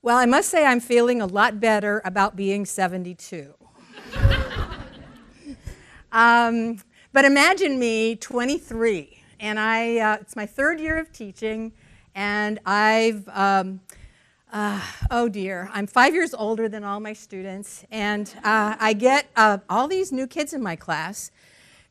Well, I must say I'm feeling a lot better about being 72. But imagine me, 23, and it's my third year of teaching, and I'm 5 years older than all my students, and I get all these new kids in my class,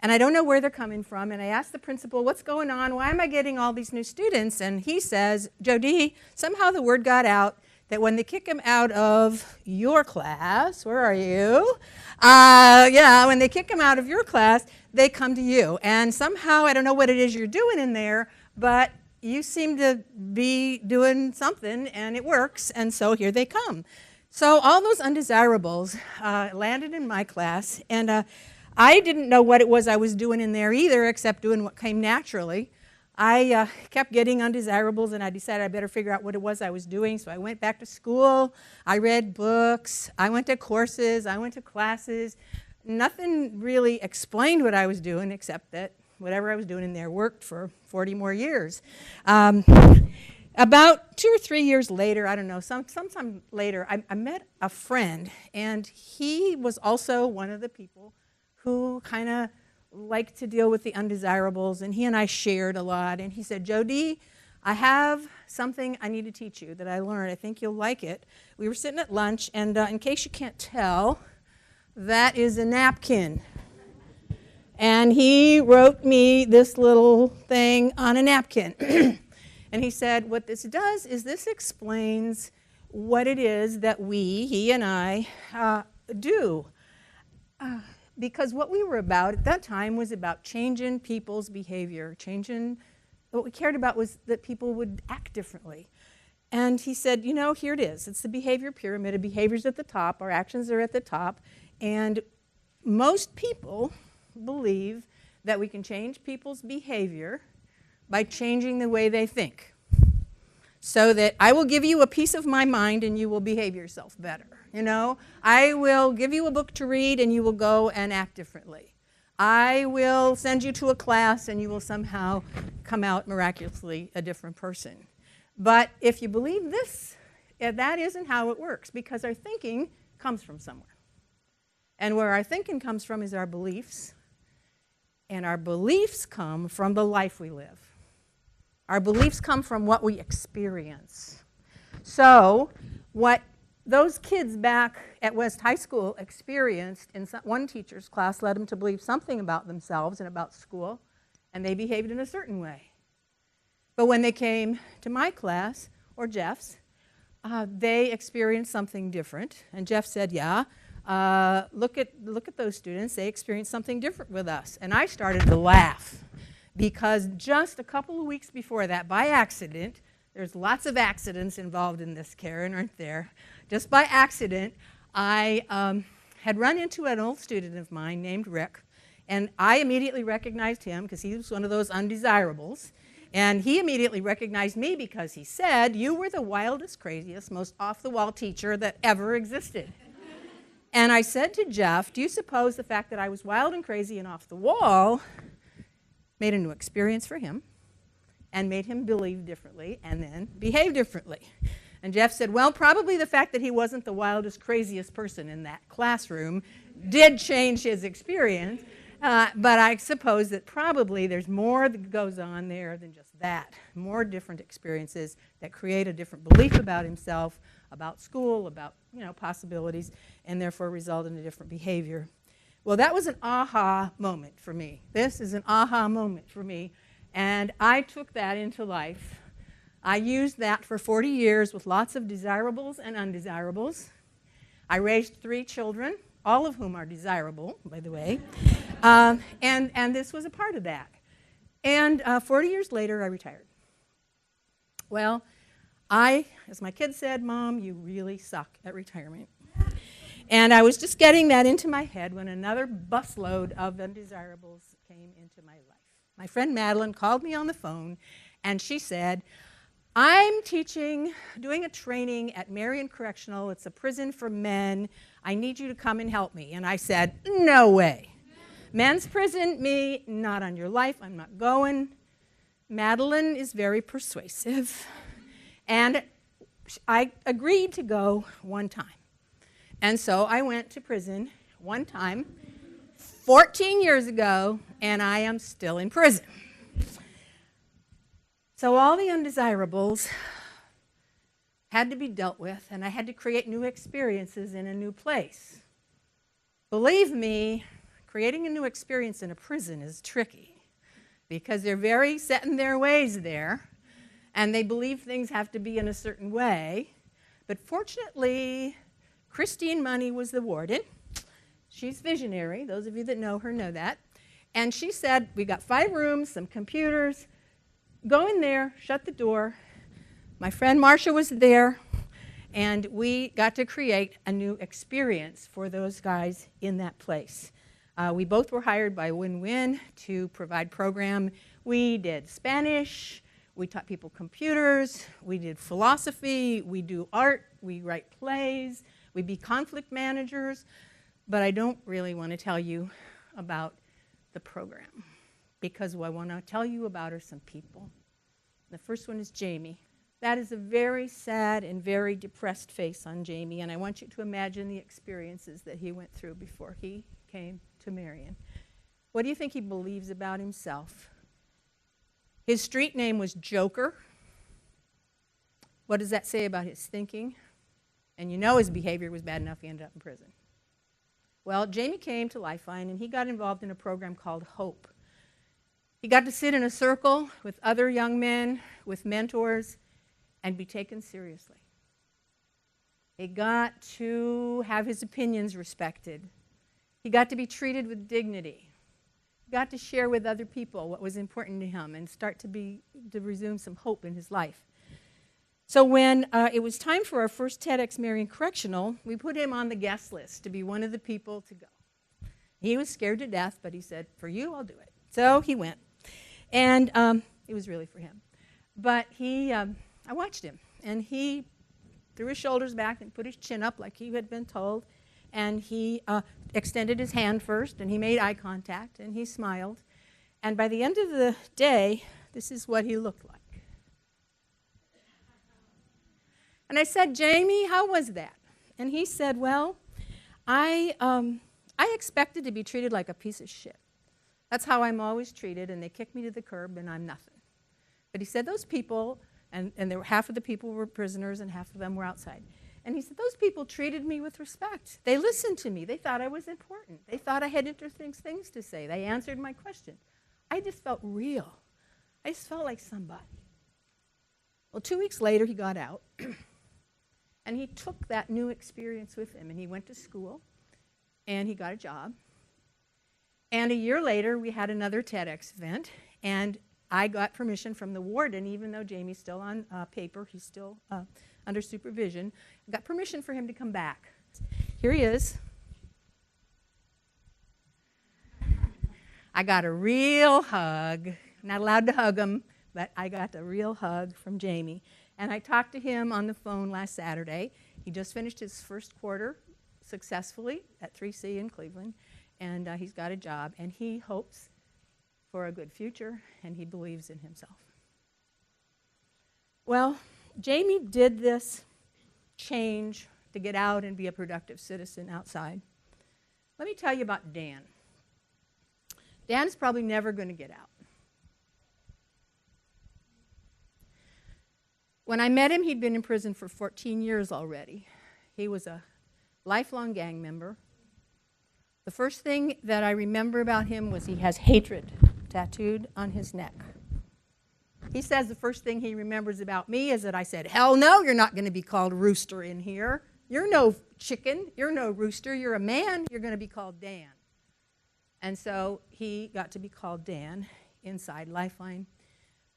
and I don't know where they're coming from, and I ask the principal, what's going on? Why am I getting all these new students? And he says, Jody, somehow the word got out that when they kick them out of your class, where are you? When they kick them out of your class, they come to you. And somehow, I don't know what it is you're doing in there, but you seem to be doing something, and it works, and so here they come. So all those undesirables landed in my class, and I didn't know what it was I was doing in there either, except doing what came naturally. I kept getting undesirables, and I decided I better figure out what it was I was doing. So I went back to school, I read books, I went to courses, I went to classes. Nothing really explained what I was doing, except that whatever I was doing in there worked for 40 more years. About 2 or 3 years later, I don't know, sometime later, I met a friend, and he was also one of the people who kind of liked to deal with the undesirables, and he and I shared a lot. And he said, Jody, I have something I need to teach you that I learned. I think you'll like it. We were sitting at lunch, and in case you can't tell, that is a napkin. And he wrote me this little thing on a napkin. And he said, what this does is this explains what it is that he and I, do. Because what we were about at that time was about changing people's behavior, what we cared about was that people would act differently. And he said, here it is. It's the behavior pyramid. The behavior's at the top. Our actions are at the top. And most people believe that we can change people's behavior by changing the way they think. So that I will give you a piece of my mind and you will behave yourself better. I will give you a book to read and you will go and act differently. I will send you to a class and you will somehow come out miraculously a different person. But if you believe this, that isn't how it works, because our thinking comes from somewhere. And where our thinking comes from is our beliefs, and our beliefs come from the life we live. Our beliefs come from what we experience. So what those kids back at West High School experienced in one teacher's class led them to believe something about themselves and about school, and they behaved in a certain way. But when they came to my class, or Jeff's, they experienced something different. And Jeff said, look at those students. They experienced something different with us. And I started to laugh, because just a couple of weeks before that, by accident, there's lots of accidents involved in this, Karen, aren't there? Just by accident, I had run into an old student of mine named Rick, and I immediately recognized him because he was one of those undesirables. And he immediately recognized me because he said, you were the wildest, craziest, most off-the-wall teacher that ever existed. And I said to Jeff, do you suppose the fact that I was wild and crazy and off the wall made a new experience for him and made him believe differently and then behave differently? And Jeff said, well, probably the fact that he wasn't the wildest, craziest person in that classroom did change his experience. But I suppose that probably there's more that goes on there than just that. More different experiences that create a different belief about himself, about school, about possibilities, and therefore result in a different behavior. Well, that was an aha moment for me. This is an aha moment for me. And I took that into life. I used that for 40 years with lots of desirables and undesirables. I raised 3 children, all of whom are desirable, by the way. And this was a part of that. And 40 years later, I retired. Well, as my kids said, Mom, you really suck at retirement. And I was just getting that into my head when another busload of undesirables came into my life. My friend Madeline called me on the phone, and she said, I'm doing a training at Marion Correctional. It's a prison for men. I need you to come and help me. And I said, no way. Men's prison, me, not on your life. I'm not going. Madeline is very persuasive. And I agreed to go one time. And so I went to prison one time 14 years ago, and I am still in prison. So all the undesirables had to be dealt with, and I had to create new experiences in a new place. Believe me, creating a new experience in a prison is tricky because they're very set in their ways there, and they believe things have to be in a certain way. But fortunately, Christine Money was the warden. She's visionary. Those of you that know her know that. And she said, we got 5 rooms, some computers. Go in there, shut the door. My friend Marcia was there, and we got to create a new experience for those guys in that place. We both were hired by Win-Win to provide program. We did Spanish. We taught people computers. We did philosophy. We do art. We write plays. We be conflict managers. But I don't really want to tell you about the program because what I want to tell you about are some people. The first one is Jamie. That is a very sad and very depressed face on Jamie, and I want you to imagine the experiences that he went through before he came to Marion. What do you think he believes about himself? His street name was Joker. What does that say about his thinking? And you know his behavior was bad enough he ended up in prison. Well, Jamie came to Lifeline, and he got involved in a program called Hope. He got to sit in a circle with other young men, with mentors, and be taken seriously. He got to have his opinions respected. He got to be treated with dignity. He got to share with other people what was important to him and start to resume some hope in his life. So when it was time for our first TEDxMarionCorrectional, we put him on the guest list to be one of the people to go. He was scared to death, but he said, for you, I'll do it. So he went. And it was really for him. But I watched him, and he threw his shoulders back and put his chin up like he had been told, and he extended his hand first, and he made eye contact, and he smiled. And by the end of the day, this is what he looked like. And I said, Jamie, how was that? And he said, well, I expected to be treated like a piece of shit. That's how I'm always treated, and they kick me to the curb, and I'm nothing. But he said those people, and there were half of the people were prisoners, and half of them were outside. And he said those people treated me with respect. They listened to me. They thought I was important. They thought I had interesting things to say. They answered my questions. I just felt real. I just felt like somebody. Well, 2 weeks later, he got out, and he took that new experience with him, and he went to school, and he got a job. And a year later, we had another TEDx event, and I got permission from the warden, even though Jamie's still on paper, he's still under supervision. I got permission for him to come back. Here he is. I got a real hug. Not allowed to hug him, but I got a real hug from Jamie. And I talked to him on the phone last Saturday. He just finished his first quarter successfully at 3C in Cleveland. And he's got a job, and he hopes for a good future, and he believes in himself. Well, Jamie did this change to get out and be a productive citizen outside. Let me tell you about Dan. Dan is probably never going to get out. When I met him, he'd been in prison for 14 years already. He was a lifelong gang member. The first thing that I remember about him was he has hatred tattooed on his neck. He says the first thing he remembers about me is that I said, hell no, you're not going to be called Rooster in here. You're no chicken. You're no rooster. You're a man. You're going to be called Dan. And so he got to be called Dan inside Lifeline.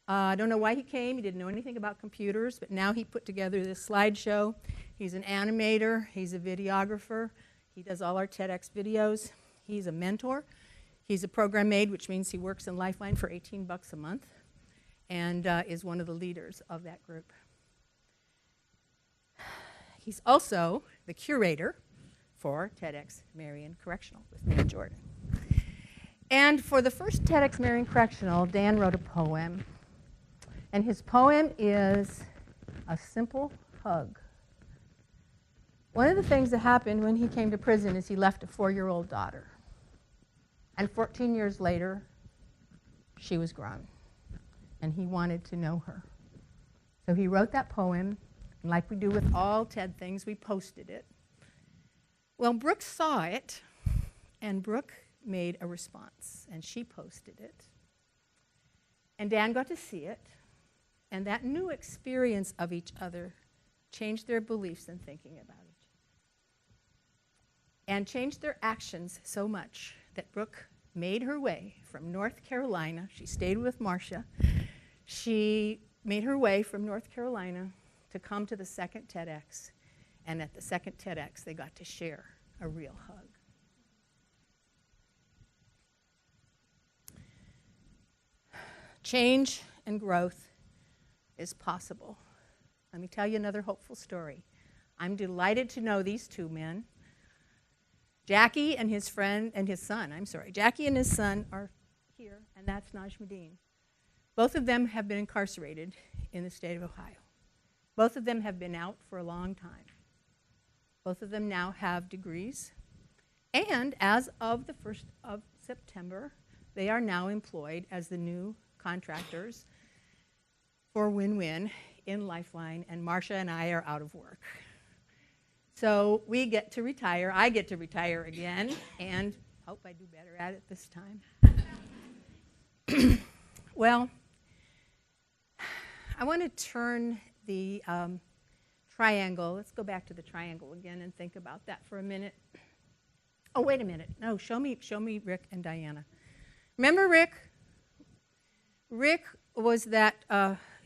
I don't know why he came. He didn't know anything about computers, but now he put together this slideshow. He's an animator. He's a videographer. He does all our TEDx videos. He's a mentor. He's a program aide, which means he works in Lifeline for $18 a month and is one of the leaders of that group. He's also the curator for TEDxMarionCorrectional with me and Jordan. And for the first TEDxMarionCorrectional, Dan wrote a poem. And his poem is a simple hug. One of the things that happened when he came to prison is he left a 4-year-old daughter. And 14 years later, she was grown. And he wanted to know her. So he wrote that poem, and like we do with all TED things, we posted it. Well, Brooke saw it, and Brooke made a response, and she posted it. And Dan got to see it, and that new experience of each other changed their beliefs and thinking about each other. And changed their actions so much that Brooke made her way from North Carolina. She stayed with Marcia. She made her way from North Carolina to come to the second TEDx. And at the second TEDx, they got to share a real hug. Change and growth is possible. Let me tell you another hopeful story. I'm delighted to know these two men. Jackie and his friend and his son, Jackie and his son are here, and that's Najmuddin. Both of them have been incarcerated in the state of Ohio. Both of them have been out for a long time. Both of them now have degrees. And as of the 1st of September, they are now employed as the new contractors for Win-Win in Lifeline, and Marcia and I are out of work. So we get to retire. I get to retire again, and hope I do better at it this time. Well, I want to turn the triangle. Let's go back to the triangle again and think about that for a minute. Oh, wait a minute. No, show me Rick and Diana. Remember Rick? Rick was that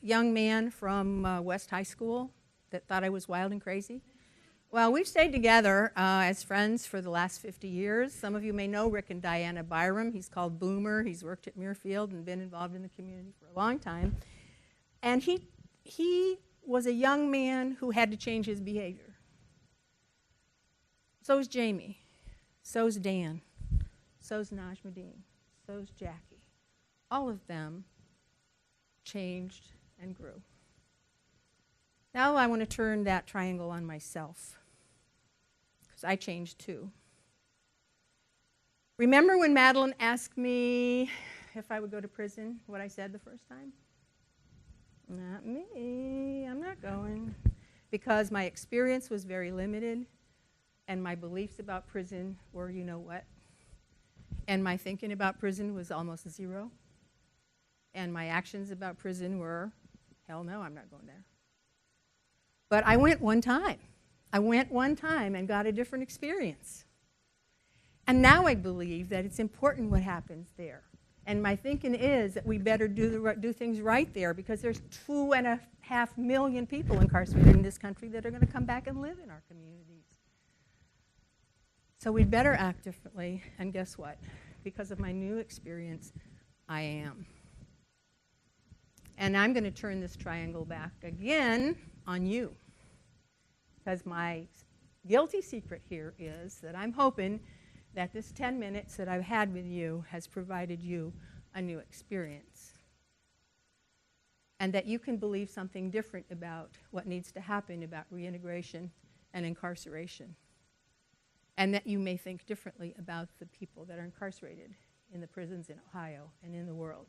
young man from West High School that thought I was wild and crazy. Well, we've stayed together as friends for the last 50 years. Some of you may know Rick and Diana Byram. He's called Boomer. He's worked at Muirfield and been involved in the community for a long time. And he was a young man who had to change his behavior. So's Jamie. So's Dan. So's Najmuddin. So's Jackie. All of them changed and grew. Now I want to turn that triangle on myself, because I changed too. Remember when Madeline asked me if I would go to prison, what I said the first time? Not me, I'm not going. Because my experience was very limited, and my beliefs about prison were you know what. And my thinking about prison was almost zero. And my actions about prison were, hell no, I'm not going there. But I went one time. I went one time and got a different experience. And now I believe that it's important what happens there. And my thinking is that we better do things right there, because there's 2.5 million people incarcerated in this country that are going to come back and live in our communities. So we'd better act differently, and guess what? Because of my new experience, I am. And I'm going to turn this triangle back again on you. Because my guilty secret here is that I'm hoping that this 10 minutes that I've had with you has provided you a new experience. And that you can believe something different about what needs to happen about reintegration and incarceration. And that you may think differently about the people that are incarcerated in the prisons in Ohio and in the world.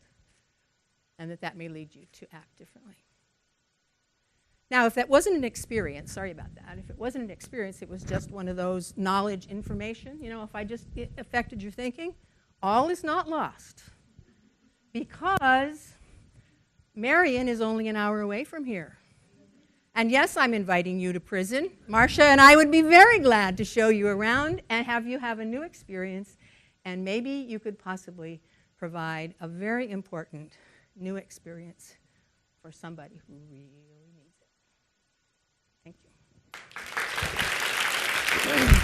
And that may lead you to act differently. Now, if that wasn't an experience, sorry about that, if it wasn't an experience, it was just one of those knowledge information, you know, if it affected your thinking, all is not lost. Because Marion is only an hour away from here. And yes, I'm inviting you to prison. Marcia and I would be very glad to show you around and have you have a new experience, and maybe you could possibly provide a very important new experience for somebody who really needs it. Thank you.